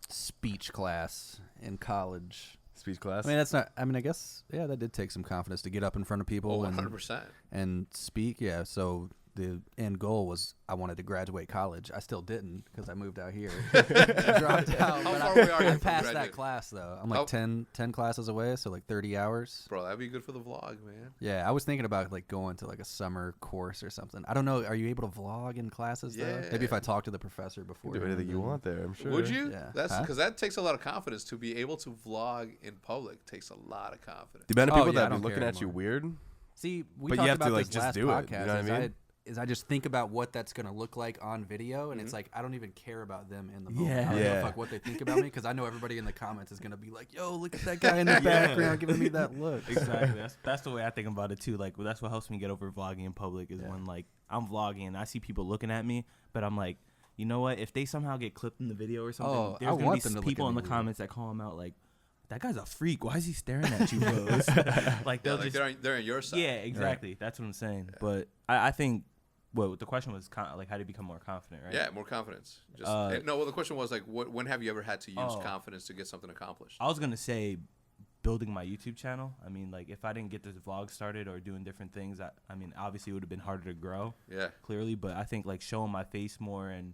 Speech class in college. Speech class. I mean, that's not. I mean, I guess that did take some confidence to get up in front of people Oh, 100%. and speak. Yeah. So the end goal was I wanted to graduate college. I still didn't because I moved out here. Dropped out. How but far away are you I from passed graduating? that class though. I'm like 10 classes away, so like 30 hours. Bro, that'd be good for the vlog, man. Yeah, I was thinking about like going to like a summer course or something. I don't know. Are you able to vlog in classes though? Yeah. Maybe if I talk to the professor before. do anything you want there. I'm sure. Would you? Yeah. That's Huh? because that takes a lot of confidence to be able to vlog in public. Takes a lot of confidence. The amount of Oh, people yeah, I that be don't looking care at you anymore. weird. See, we But you talked have to, about like, this just last do it, podcast. you know what I mean? I just think about what that's gonna look like on video, and it's like I don't even care about them in the moment. Yeah. I don't give Yeah. a fuck what they think about me because I know everybody in the comments is gonna be like, "Yo, look at that guy in the background giving me that look." Exactly. That's the way I think about it too. Like, that's what helps me get over vlogging in public is when like I'm vlogging and I see people looking at me, but I'm like, you know what? If they somehow get clipped in the video or something, Oh, I there's gonna want be them to look people at in me the weird. comments that call him out like, that guy's a freak. Why is he staring at you, bros? Like Yeah, they'll like just they're on your side. yeah, exactly. That's what I'm saying. But I think what the question was like, how do you become more confident, right? Yeah, more confidence. Just no. Well, the question was like, when have you ever had to use confidence to get something accomplished? I was gonna say building my YouTube channel. I mean, like if I didn't get this vlog started or doing different things, I mean, obviously it would have been harder to grow. Yeah. Clearly, but I think like showing my face more and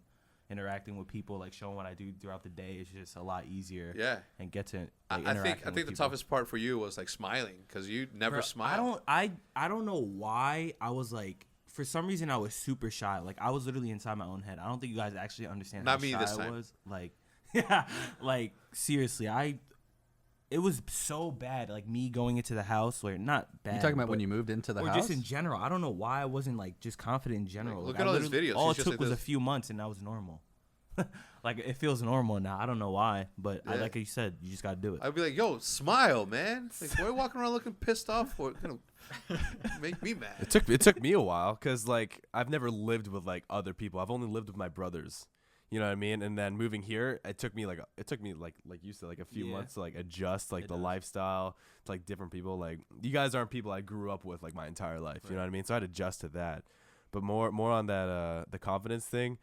interacting with people, like showing what I do throughout the day, is just a lot easier. Yeah. And get to like, I interacting think with the people. toughest part for you was like smiling because you never Bro, smile. I don't know why I was like, for some reason I was super shy. Like I was literally inside my own head. I don't think you guys actually understand Not how me shy this I time. was. Like yeah, like seriously, it was so bad. Like me going into the house, or not bad. You talking about when but- you moved into the or house? just in general. I don't know why I wasn't like just confident in general. Look Like, at I all these literally- videos. All You it just took like was a this. few months, and that was normal. Like it feels normal now. I don't know why, but Yeah. like you said, you just gotta do it. I'd be like, "Yo, smile, man!" Like, why are you walking around looking pissed off? Or make me mad. It took me a while because like I've never lived with like other people. I've only lived with my brothers. You know what I mean? And then moving here, it took me like you said, like a few Yeah. months to like adjust like It the does. lifestyle to like different people. Like you guys aren't people I grew up with like my entire life. You know what I mean? So I had to adjust to that. But more on that the confidence thing.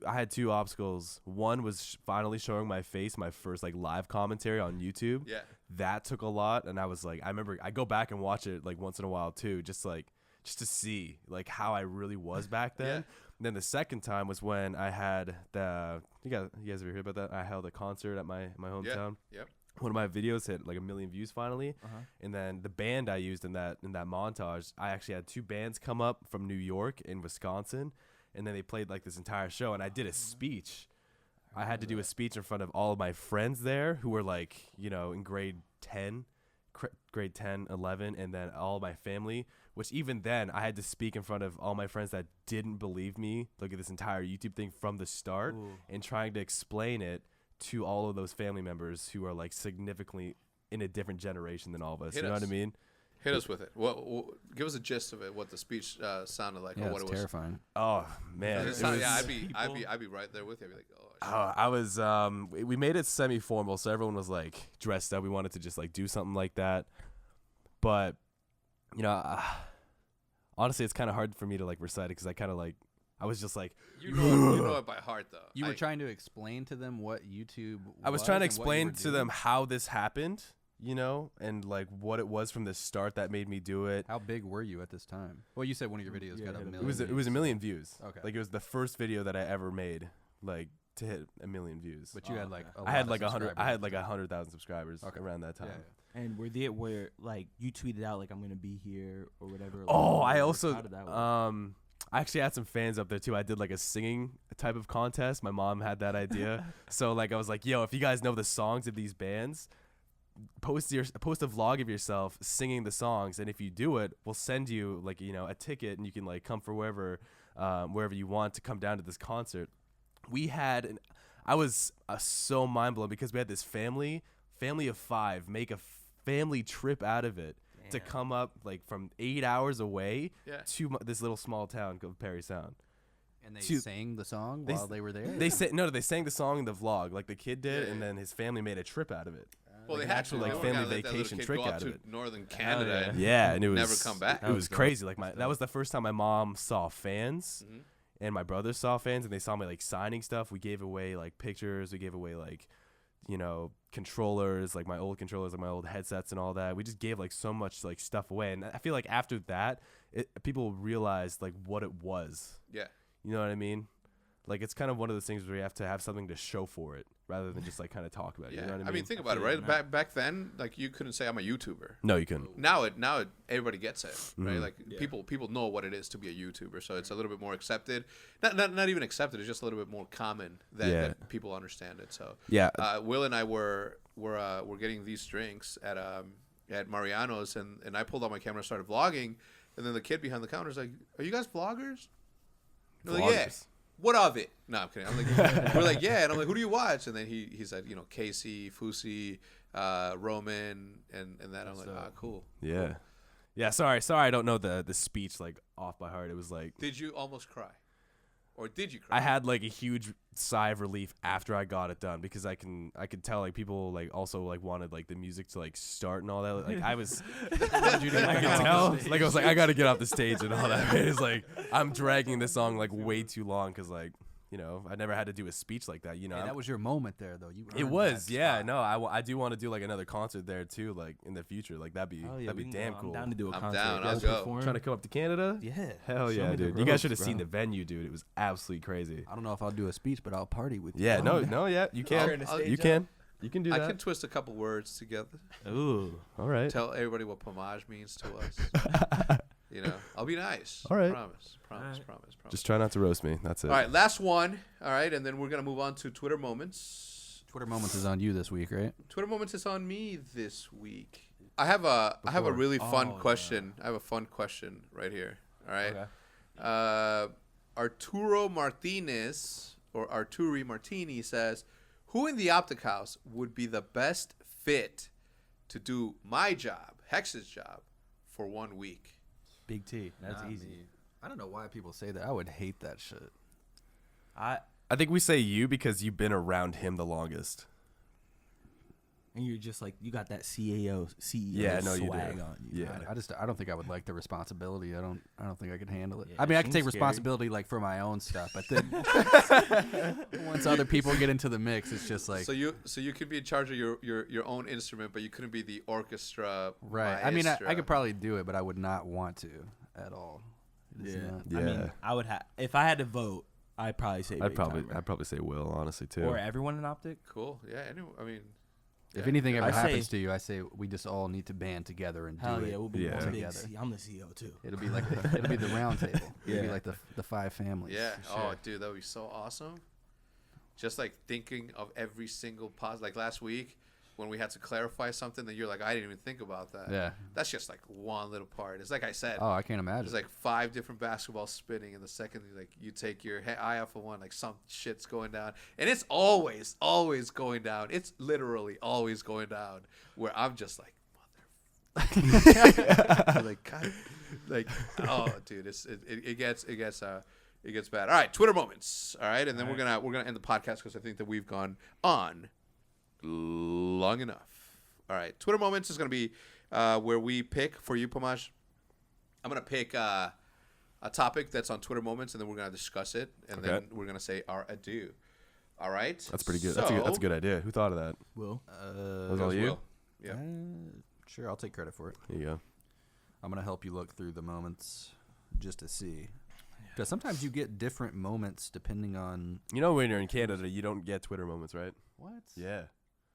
I had two obstacles. One was finally showing my face, my first like live commentary on YouTube. Yeah. That took a lot, and I was like, I remember I go back and watch it like once in a while too, just to see like how I really was back then. Yeah. And then the second time was when I had you guys ever heard about that? I held a concert at my hometown. Yep. One of my videos hit like 1 million views finally, and then the band I used in that montage, I actually had two bands come up from New York and Wisconsin, and then they played like this entire show, and I did a speech. I had to do a speech in front of all of my friends there who were like, you know, in grade 10, 11, and then all my family, which even then I had to speak in front of all my friends that didn't believe me. Look at this entire YouTube thing from the start and trying to explain it to all of those family members who are like significantly in a different generation than all of us. Hit You know us. what I mean? Hit us with it. Give us a gist of it. What the speech sounded like, yeah, or what it's it was. terrifying. Oh man, It it sound- was- yeah, I'd be right there with you. I'd be like, oh, shit. I was we made it semi-formal, so everyone was like dressed up. We wanted to just like do something like that, but you know, honestly, it's kind of hard for me to like recite it because I kind of like I was just like you know it by heart though. You were trying to explain to them what YouTube I was trying to and what you were explain to them doing? how this happened you know, and like what it was from the start that made me do it. How big were you at this time? Well, you said one of your videos got a million. It was a million views. Okay. Like it was the first video that I ever made, like to hit a million views. But you had like I had like 100,000 subscribers around that time. Yeah. And where like you tweeted out like I'm gonna be here or whatever. Oh, like, I how also did that work? I actually had some fans up there too. I did like a singing type of contest. My mom had that idea. So like I was like, yo, if you guys know the songs of these bands, post a vlog of yourself singing the songs, and if you do it, we'll send you like, you know, a ticket and you can like come for wherever you want to come down to this concert. I was so mind blown because we had this family of 5 make a family trip out of it. To come up like from 8 hours away to this little small town called Perry Sound. And they sang the song while they were there? They sang the song in the vlog, like the kid did, and then his family made a trip out of it. Well, like they had actual to, like family vacation trick out of it. Northern Canada. And Yeah, and it was never come back. It was crazy. Like that was the first time my mom saw fans, and my brothers saw fans, and they saw me like signing stuff. We gave away like pictures. We gave away like, you know, controllers, like my old controllers, like my old headsets and all that. We just gave like so much like stuff away, and I feel like after that, people realized like what it was. Yeah. You know what I mean? Like it's kind of one of those things where you have to have something to show for it rather than just like kind of talk about it. Yeah. You know what I mean, think about it, right? Back then, like you couldn't say I'm a YouTuber. No, you couldn't. Now everybody gets it, right? Like people know what it is to be a YouTuber, so it's a little bit more accepted. Not even accepted. It's just a little bit more common that people understand it. So Will and I were getting these drinks at Mariano's, and I pulled out my camera and started vlogging, and then the kid behind the counter is like, "Are you guys vloggers?" And I'm like, yeah. What of it? No, I'm kidding. I'm like, we're like, yeah, and I'm like, who do you watch? And then he said, you know, Casey, Fusi, Roman, and that. I'm like, cool. Yeah. Cool. Yeah, sorry, I don't know the speech like off by heart. It was like, did you almost cry, or did you cry? I had like a huge sigh of relief after I got it done because I could tell like people like also like wanted like the music to like start and all that. Like I was, I could tell. Like I was like, I got to get off the stage and all that. Right? It's like I'm dragging this song like way too long because like, you know, I never had to do a speech like that. You know, that was your moment there, though. It was, yeah. No, I do want to do like another concert there too, like in the future. Like that'd be damn cool. I'm down to do a concert. I'm down. I'll go. Trying to come up to Canada? Yeah. Hell yeah, dude. You guys should have seen the venue, dude. It was absolutely crazy. I don't know if I'll do a speech, but I'll party with you. Yeah, yeah, you can. You can do that. I can twist a couple words together. Ooh, all right. Tell everybody what pomage means to us. You know, I'll be nice. All right. Promise. Just try not to roast me. That's it. All right, last one. All right, and then we're going to move on to Twitter Moments. Twitter Moments is on you this week, right? Twitter Moments is on me this week. I have a really fun question. I have a fun question right here. All right. Okay. Arturo Martinez, or Arturi Martini, says, who in the OpTic house would be the best fit to do my job, Hex's job, for 1 week? Big T. That's easy. Me. I don't know why people say that. I would hate that shit. I think we say you because you've been around him the longest. And you're just like, you got that CEO swag on you. Yeah, I don't think I would like the responsibility. I don't think I could handle it. Yeah, I mean, I can take responsibility like for my own stuff, but then once other people get into the mix, it's just like so you could be in charge of your own instrument, but you couldn't be the orchestra. Right. I mean, I could probably do it, but I would not want to at all. Yeah. I mean, I would have if I had to vote. I'd probably say. I'd probably say Will, honestly, too. Or everyone in OpTic. Cool. Yeah. Anyway, I mean. If anything ever happens to you, I say we just all need to band together and do it. We'll be together. I'm the CEO too. It'll be like it'll be the round table. It'll be like the 5 families. Yeah. Sure. Oh, dude, that would be so awesome. Just like thinking of every single pause. Like last week when we had to clarify something, that you're like, I didn't even think about that. Yeah. That's just like one little part. It's like I said. Oh, I can't imagine. There's like 5 different basketballs spinning, and the second like you take your eye off of one, like some shit's going down, and it's always going down. It's literally always going down. Where I'm just like, mother, like God, like oh, dude, it gets bad. All right, Twitter Moments. All right, and then we're gonna end the podcast because I think that we've gone on long enough. All right, Twitter Moments is going to be where we pick for you, Pomage. I'm going to pick a topic that's on Twitter Moments, and then we're going to discuss it, and then we're going to say our adieu. All right? That's pretty good. That's a good idea. Who thought of that? Will. Was all you? Will. Yeah. Sure, I'll take credit for it. There you go. I'm gonna help you look through the moments just to see. Because sometimes you get different moments depending on. You know, when you're in Canada, you don't get Twitter moments, right? What? Yeah.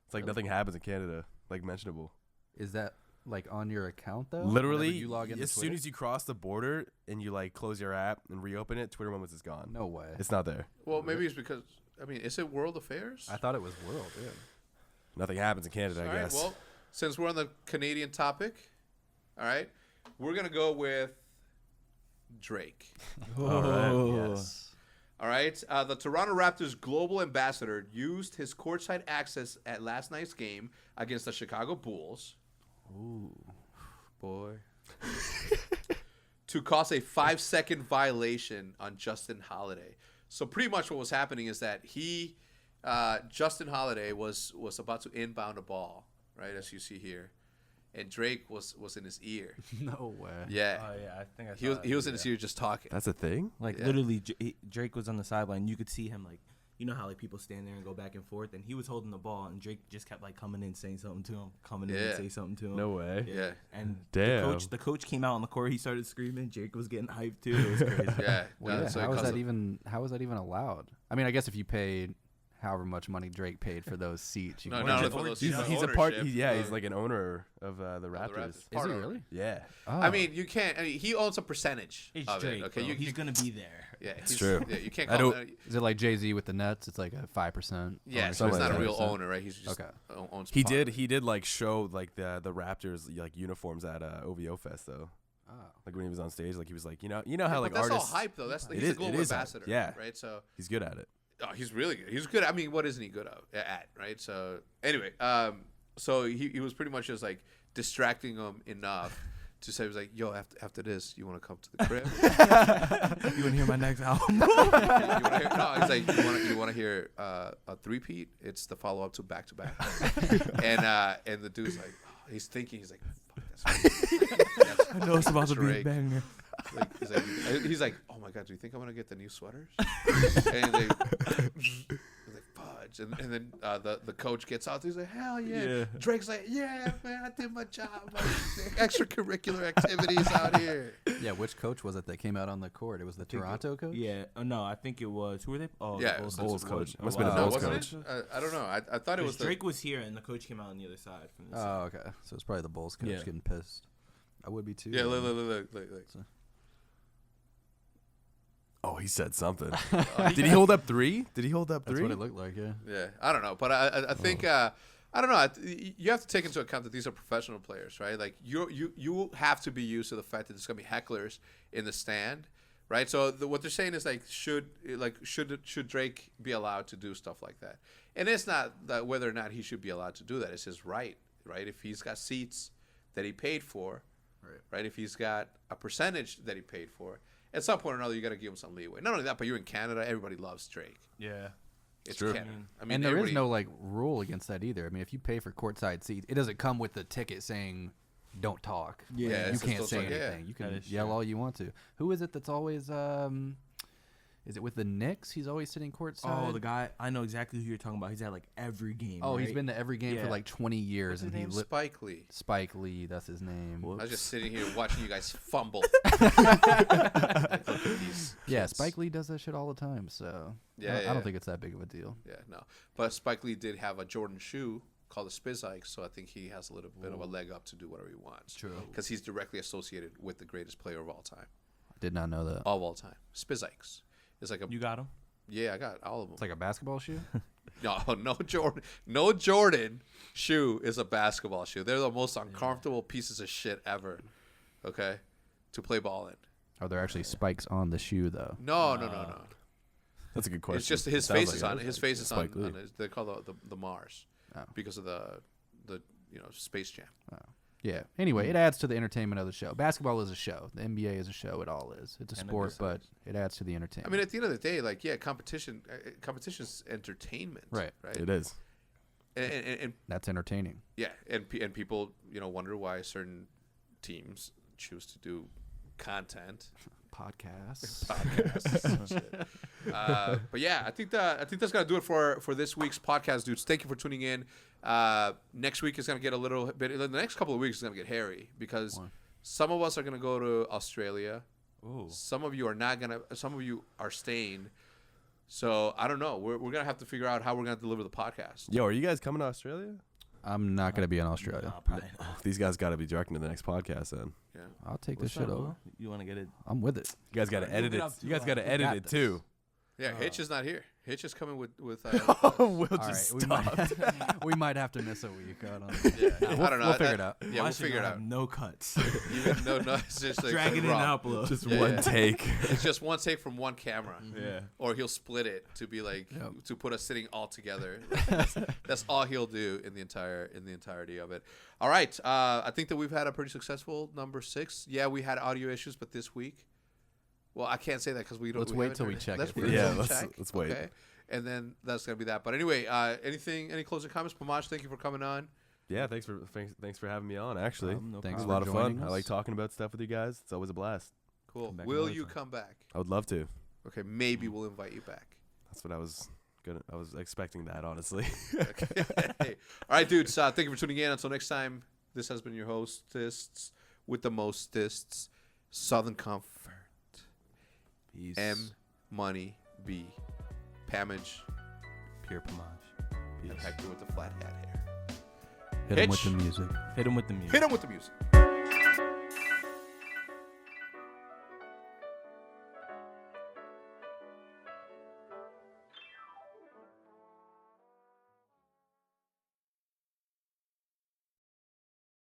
It's like Really? nothing happens in Canada, like mentionable. Is that like on your account though? Literally, Whenever you log into as soon Twitter? as you cross the border and you like close your app and reopen it, Twitter moments is gone. No way. It's not there. Well, maybe it's because is it World Affairs? I thought it was World. Yeah. Nothing happens in Canada, All I right. guess. Well, since we're on the Canadian topic, all right, we're gonna go with Drake. All right. Yes. All right. The Toronto Raptors global ambassador used his courtside access at last night's game against the Chicago Bulls Ooh, boy. to cause a 5-second violation on Justin Holiday. So pretty much what was happening is that Justin Holiday was about to inbound a ball, right, as you see here, and Drake was in his ear. No way. Yeah. Oh yeah, I think I He saw was that he was too, in his yeah. ear just talking. That's a thing? Like Yeah. literally, Drake was on the sideline. You could see him like, you know how like people stand there and go back and forth, and he was holding the ball, and Drake just kept like coming in saying something to him, coming in Yeah. and say something to him. No way. Yeah. And Damn. the coach came out on the court. He started screaming. Drake was getting hyped too. It was crazy. Yeah. Well, No, yeah, so it how is caused that a- even? How is that even allowed? I mean, I guess if you paid however much money Drake paid for those seats, you No, can not just- only for those He's, seats, he's a but part. ownership, He's like an owner of the Raptors. Raptors. Is Part he owner. really? Yeah. Oh. I mean, you can't. He owns a percentage It's of Drake. it. Okay, Bro. He's gonna be there. Yeah, It's true. Yeah, you can't I call don't- him. Is it like Jay-Z with the Nets? It's like a 5%. Yeah, so something he's not like a real 5%. owner, right? He's just Okay. owns. He part. did like show like the Raptors like uniforms at OVO Fest though. Oh. Like when he was on stage, like he was like, you know Yeah, how but like that's artists. all hype though. That's It he's a is- global it is hype. ambassador. Yeah. Right. So He's good at it. he's really good. He's good. I mean, what isn't he good at? Right. So anyway, so he was pretty much just like distracting him enough to say, he was like, yo, after this, you want to come to the crib? You wanna hear my next album? You wanna hear, no, he's like, you want to hear a three-peat? It's the follow-up to Back to Back. And the dude's like, he's thinking, he's like, fuck, that's I know it's about to be a Drake. banger. He's like, oh my god, do you think I'm gonna get the new sweaters? And he's like, fudge. And then the coach gets out. He's like, hell yeah. Yeah. Drake's like, yeah, man, I did my job. My extracurricular activities out here. Yeah, which coach was it that came out on the court? It was the Toronto coach? Yeah. No, I think it was. Who were they? Oh, Yeah, the it was Bulls the coach. Oh, Must have been a wow. Bulls wasn't coach. it? I don't know. I thought it was the, Drake was here, and the coach came out on the other side from the Oh, okay. So it's probably the Bulls coach Yeah. getting pissed. I would be too. yeah. Look. Oh, he said something. Did he hold up three? That's what it looked like, yeah. Yeah, I don't know, but I think I don't know. You have to take into account that these are professional players, right? Like you have to be used to the fact that there's gonna be hecklers in the stand, right? So what they're saying is like should Drake be allowed to do stuff like that? And it's not that whether or not he should be allowed to do that. It's his right? If he's got seats that he paid for, right? If he's got a percentage that he paid for, at some point or another, you got to give him some leeway. Not only that, but you're in Canada. Everybody loves Drake. Yeah. It's True. Canada. I mean, And there is everybody- no like rule against that either. I mean, if you pay for courtside seats, it doesn't come with the ticket saying "Don't talk." Yeah, Yeah, you it's just can't those, say like, yeah. anything. You That can is yell true. all you want to. Who is it that's always? Is it with the Knicks? He's always sitting courtside. Oh, the guy. I know exactly who you're talking about. He's at like every game. Oh, he's right? been to every game for Yeah. like 20 years, What's his and he name? lit Spike Lee. Spike Lee. That's his name. I was just sitting here watching you guys fumble. These Yeah, kids. Spike Lee does that shit all the time. So Yeah, I yeah. don't think it's that big of a deal. Yeah, no. But Spike Lee did have a Jordan shoe called the Spizikes, so I think he has a little bit of a leg up to do whatever he wants. True. Because he's directly associated with the greatest player of all time. Did not know that. Of all time. Spizikes. It's like a You got him. yeah, I got all of them. It's like a basketball shoe. No Jordan. No Jordan shoe is a basketball shoe. They're the most uncomfortable pieces of shit ever. Okay, to play ball in. Are there actually spikes on the shoe though? No. That's a good question. It's just his Sounds face like is it. on it. His face is on. Spike Lee. They call the Mars Oh. because of the Space Jam. Yeah. Anyway, it adds to the entertainment of the show. Basketball is a show. The NBA is a show. It all is. It's a And a sport, good but it adds to the entertainment. I mean, at the end of the day, like competition's entertainment, Right. Right. It is. And that's entertaining. yeah, and people wonder why certain teams choose to do content podcasts. Shit. But yeah, I think that's gonna do it for this week's podcast, dudes. Thank you for tuning in. Next week is gonna get a little bit. The next couple of weeks is gonna get hairy because some of us are gonna go to Australia. Ooh. Some of you are not gonna. Some of you are staying. So I don't know. We're gonna have to figure out how we're gonna deliver the podcast. Yo, are you guys coming to Australia? I'm not gonna be in Australia. Nah, probably not. These guys got to be directing the next podcast then. Yeah. I'll take What's this shit up, over. bro? You want to get it? I'm with it. You guys got to edit it it. up You to, guys got to edit got it this. too. Yeah, Hitch is not here. Hitch is coming with We'll All just right, stop. we might have to miss a week. I don't know. Yeah, I don't know. We'll figure it out. Yeah, Why we'll should figure it I out. have no cuts. No, it's just like Drag it in raw. and upload. Just Yeah, one yeah. take. It's just one take from one camera. Yeah. Or he'll split it to be like Yep. to put us sitting all together. That's all he'll do in the entirety of it. All right, I think that we've had a pretty successful number 6. Yeah, we had audio issues, but this week, well, I can't say that because we don't. Let's we wait haven't till we heard it. check Let's it wait first. till Yeah, we let's- check. let's wait. Okay, and then that's gonna be that. But anyway, any closing comments, Pamaj? Thank you for coming on. Yeah, thanks for having me on. Actually, No Thanks it was for a lot of joining fun. I us. like talking about stuff with you guys. It's always a blast. Cool. Come back Will another you time. come back? I would love to. Okay, maybe we'll invite you back. That's what I was expecting that, honestly. Okay. All right, dudes. Thank you for tuning in. Until next time, this has been your hostess with the mostest, Southern Comfort, Peace. M Money B, Pamage, Pure Pomage. and Hector with the flat hat hair. Hit him with Hitch. the music. Hit him with the music. Hit him with the music.